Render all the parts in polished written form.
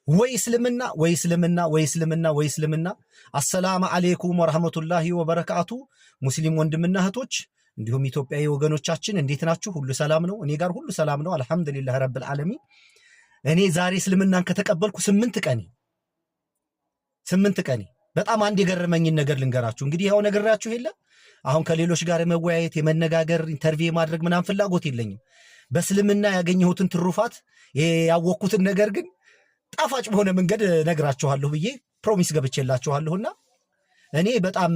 ወይስልምና አሰላሙ አለይኩም ወራህመቱላሂ ወበረካቱ ሙስሊም ወንድምና እህቶች እንዲሁም ኢትዮጵያዊ ወገኖቻችን እንዴት ናችሁ? ሁሉ ሰላም ነው? እኔ ጋር ሁሉ ሰላም ነው አልহামዱሊላህ ረብል ዓለሚን። እኔ ዛሬ እስልምናን ከተቀበልኩ 8 ቀኔ በጣም አንድ የገረመኝን ነገር ልንገራችሁ። እንግዲህ ያው ነገራችሁ የለ አሁን ከሌሎች ጋር መወያየት የመነጋገር ኢንተርቪው ማድረግ ምናምን ፍላጎት የለኝም። በእስልምና ያገኘሁትን ትሩፋት ያወቅኩትን ነገር ግን ጣፋጭ በሆነ መንገድ ነግራችኋለሁ ብዬ ፕሮሚስ ገብቼላችኋለሁና እኔ በጣም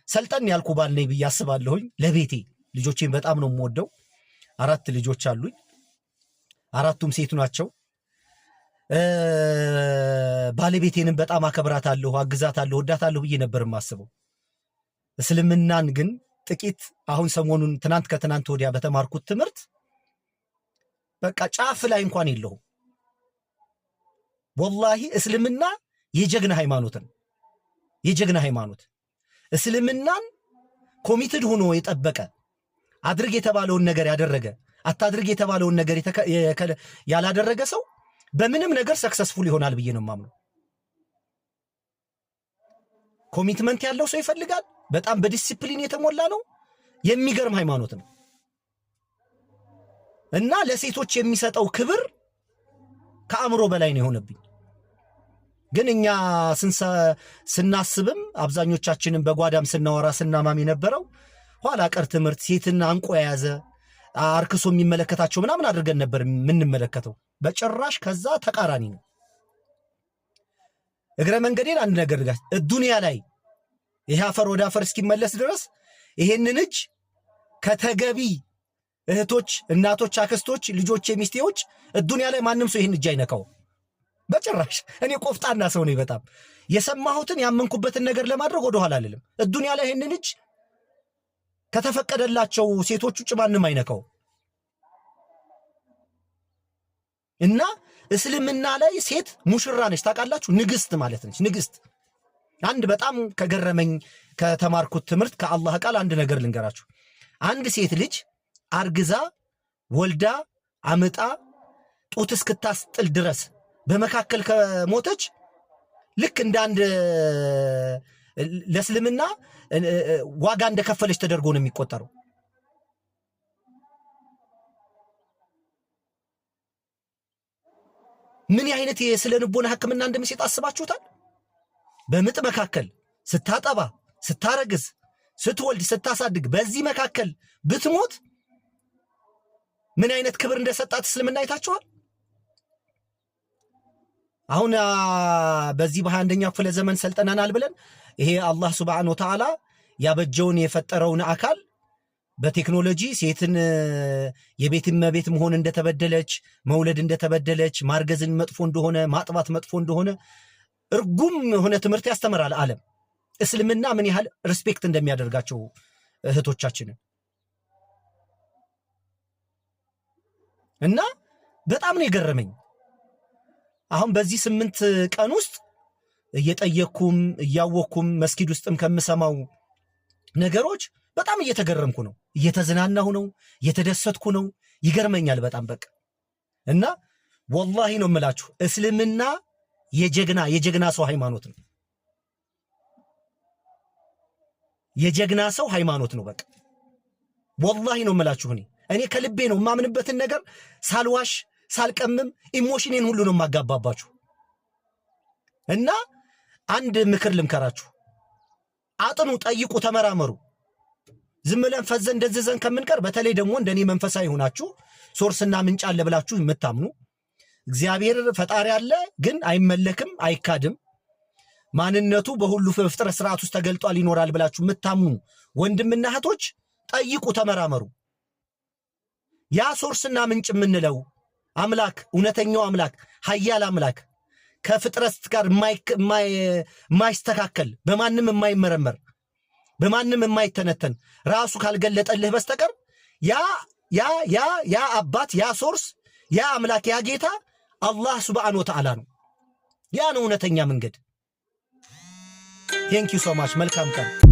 ሰልጠን ያልኩ ባል ነኝ ብዬ አስባለሁኝ። ለቤቴ ልጆቼን በጣም ነው የምወደው። 4 ልጆች አሉኝ። 4ቱም ሴት ናቸው። ባለቤቴንም በጣም አከብራታለሁ፣ አግዛታለሁ፣ ወዳታለሁ ብዬ ነበር የማስበው። እስልምናን ግን ጥቂት አሁን ሰሞኑን ከትናንት ወዲያ በተማርኩት ትምህርት በቃ ጫፍ ላይ እንኳን የለውም። ወላሂ እስልምና የጀግና ሃይማኖት እስልምናን ኮሚትድ ሆኖ የጠበቀ አድርግ የተባለውን ነገር ያደረገ አታድርግ የተባለውን ነገር ያላደረገ ሰው በምንም ነገር ሰክሰስፉል ይሆናል ብዬ ነው የማምነው። ኮሚትመንት ያለው ሰው ይፈልጋል። በጣም በዲሲፕሊን የተሞላ ነው። የሚገርም ሃይማኖት ነው እና ለሴቶች የሚሰጠው ክብር ከአእምሮ በላይ ነው የሆነብኝ። ግን እኛ ስናስብም አብዛኞቻችንን በጓዳም ስናወራ ስናማም የነበረው ኋላ ቀር ትምህርት ሴትና አንቆ የያዘ አርክሶ የሚመለከታቸው ምናምን አድርገን ነበር የምንመለከተው። በጭራሽ ከዛ ተቃራኒ ነው። እግረ መንገዴን አንድ ነገር ጋር ዱንያ ላይ ይሄ አፈር ወደ አፈር እስኪመለስ ድረስ ይሄንን እጅ ከተገቢ እህቶች፣ እናቶች፣ አክስቶች፣ ልጆች፣ ሚስቴዎች ዱንያ ላይ ማንም ሰው ይሄን እጅ አይነካው በጭራሽ። እኔ ቆፍጣና ሰው ነኝ። በጣም የሰማሁትን ያመንኩበትን ነገር ለማድረግ ወደ ኋላ አልልም። ዱንያ ላይ ይሄንን እጅ ከተፈቀደላቸው ሴቶች ውጭ ማንም አይነካው እና እስልምና ላይ ሴት ሙሽራ ነች። ታውቃላችሁ? ንግስት ማለት ነች። ንግስት አንድ በጣም ከገረመኝ ከተማርኩት ትምህርት ከአላህ ቃል አንድ ነገር ልንገራችሁ። አንድ ሴት ልጅ አርግዛ ወልዳ አምጣ ጡት እስክታስጥል ድረስ በመካከል ከሞተች ልክ እንደ አንድ ለእስልምና ዋጋ እንደከፈለች ተደርጎ ነው የሚቆጠረው። ምን አይነት የስነ ልቦና ሕክምና እንደሚሰጥ አስባችሁታል? በምጥ መካከል ስታጠባ፣ ስታረግዝ፣ ስትወልድ፣ ስታሳድግ በዚህ መካከል ብትሞት ምን አይነት ክብር እንደሰጣት እስልምና አይታችኋል? አሁን በዚህ በ21ኛው ክፍለ ዘመን ሰልጠናናል ብለን ይሄ አላህ ሱብሓነሁ ወተዓላ ያበጀውን የፈጠረውን አካል በቴክኖሎጂ ሴትን የቤት እመቤት መሆን እንደተበደለች፣ መውለድ እንደተበደለች፣ ማርገዝን መጥፎ እንደሆነ፣ ማጥባት መጥፎ እንደሆነ እርጉም የሆነ ትምህርት ያስተምራል ዓለም። እስልምና ምን ያህል ሪስፔክት እንደሚያደርጋቸው እህቶቻችንን እና በጣም ነው የገረመኝ። አሁን በዚህ 8 ቀን ውስጥ እየጠየቅኩም እያወቅኩም መስጊድ ውስጥም ከምሰማው ነገሮች በጣም እየተገረምኩ ነው፣ እየተዝናናሁ ነው፣ እየተደሰትኩ ነው። ይገርመኛል በጣም በቃ እና ወላሂ ነው የምላችሁ እስልምና የጀግና ሰው ሃይማኖት ነው። የጀግና ሰው ሃይማኖት ነው በቃ ወላሂ ነው የምላችሁ። እኔ ከልቤ ነው የማምንበትን ነገር ሳልዋሽ ሳልቀምም ኢሞሽኔን ሁሉ ነው የማጋባባችሁ። እና አንድ ምክር ልምከራችሁ፣ አጥኑ፣ ጠይቁ፣ ተመራመሩ። ዝም ብለን ፈዘን ደዘዘን ከምንቀር በተለይ ደግሞ እንደኔ መንፈሳዊ ሆናችሁ ሶርስና ምንጭ አለ ብላችሁ የምታምኑ እግዚአብሔር ፈጣሪ አለ ግን አይመለክም አይካድም ማንነቱ በሁሉ ፍጥረት ስርዓት ውስጥ ተገልጧል ይኖራል ብላችሁ የምታምኑ ወንድምና እህቶች ጠይቁ፣ ተመራመሩ። ያ ሶርስና ምንጭ የምንለው አምላክ እውነተኛው አምላክ ኃያል አምላክ ከፍጥረት ጋር የማይስተካከል በማንም የማይመረመር በማንም የማይተነተን ራሱ ካልገለጠልህ በስተቀር ያ አባት ያ ሶርስ ያ አምላክ ያ ጌታ አላህ ሱብሓነሁ ወተዓላ ነው። ያ ነው እውነተኛ መንገድ። ቴንክ ዩ ሶ ማች። መልካም ቀን።